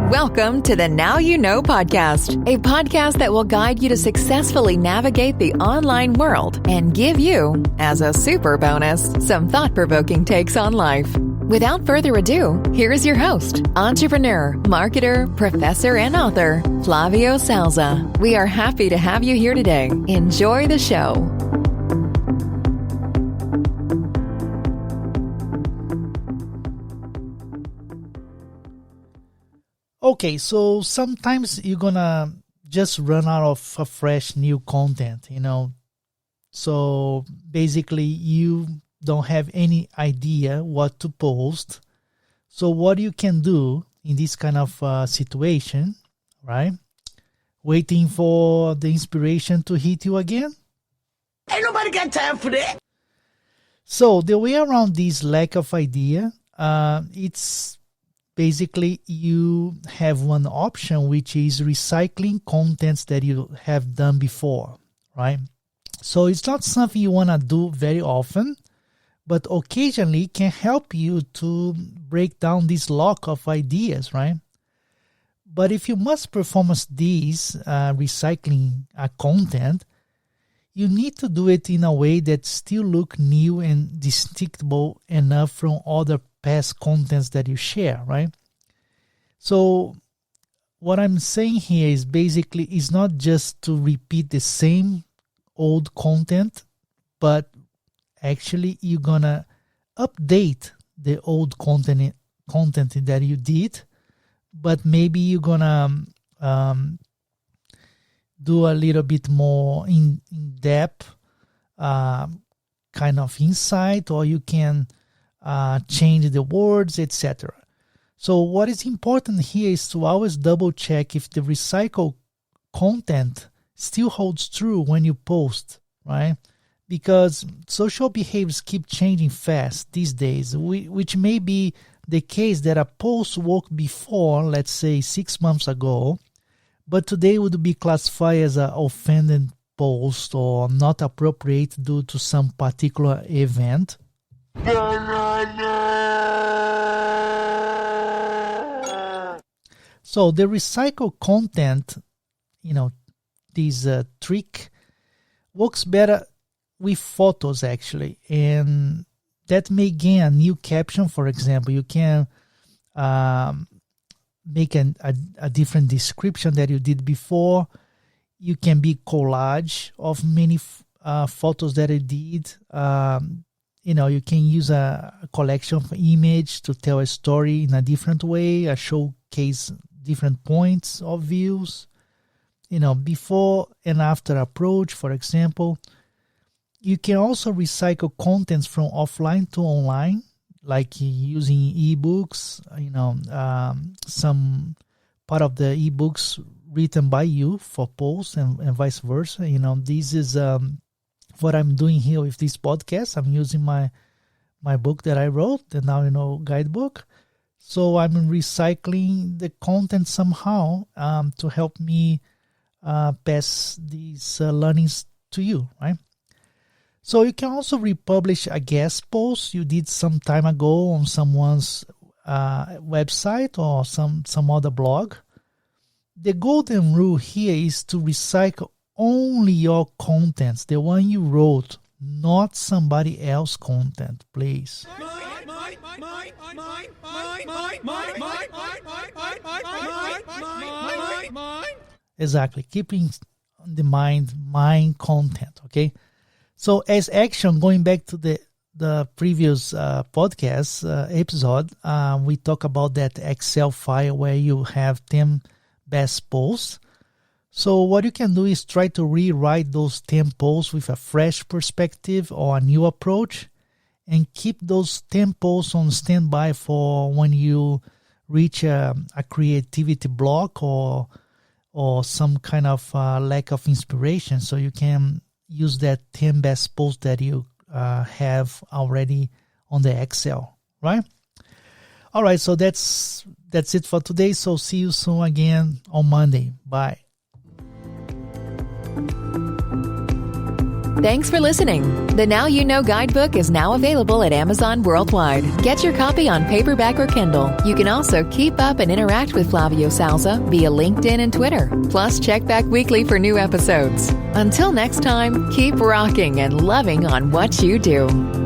Welcome to the Now You Know podcast, a podcast that will guide you to successfully navigate the online world and give you, as a super bonus, some thought-provoking takes on life. Without further ado, here is your host, entrepreneur, marketer, professor, and author, Flavio Salza. We are happy to have you here today. Enjoy the show. Okay, so sometimes you're gonna just run out of a fresh new content, So basically you don't have any idea what to post. So what you can do in this kind of situation, right? Waiting for the inspiration to hit you again? Ain't nobody got time for that. So the way around this lack of idea, it's basically you have one option, which is recycling contents that you have done before, right? So it's not something you want to do very often, but occasionally can help you to break down this lock of ideas, right? But if you must perform these recycling content, you need to do it in a way that still look new and distinctable enough from other past contents that you share, right? So what I'm saying here is basically it's not just to repeat the same old content, but actually you're gonna update the old content that you did, but maybe you're gonna do a little bit more in depth kind of insight, or you can change the words, etc. So what is important here is to always double check if the recycled content still holds true when you post, right? Because social behaviors keep changing fast these days, which may be the case that a post worked before, let's say 6 months ago, but today would be classified as an offended post or not appropriate due to some particular event. So the recycled content, this trick works better with photos actually, and that may gain a new caption. For example, you can make a different description that you did before. You can be collage of many photos that you did. You can use a collection of image to tell a story in a different way, showcase different points of views, before and after approach, for example. You can also recycle contents from offline to online, like using ebooks, some part of the ebooks written by you for posts and vice versa. This is what I'm doing here with this podcast. I'm using my book that I wrote, the Now You Know guidebook. So I'm recycling the content somehow to help me pass these learnings to you, right? So you can also republish a guest post you did some time ago on someone's website or some other blog. The golden rule here is to recycle only your contents, the one you wrote, not somebody else's content, please. Exactly. Keeping in the mind my content, okay? So as action, going back to the previous podcast episode, we talk about that Excel file where you have 10 best posts. So what you can do is try to rewrite those 10 posts with a fresh perspective or a new approach, and keep those 10 posts on standby for when you reach a creativity block or some kind of lack of inspiration. So you can use that 10 best posts that you have already on the Excel, right? All right, so that's it for today. So see you soon again on Monday. Bye. Thanks for listening. The Now You Know guidebook is now available at Amazon worldwide. Get your copy on paperback or Kindle. You can also keep up and interact with Flavio Salza via LinkedIn and Twitter. Plus, check back weekly for new episodes. Until next time, keep rocking and loving on what you do.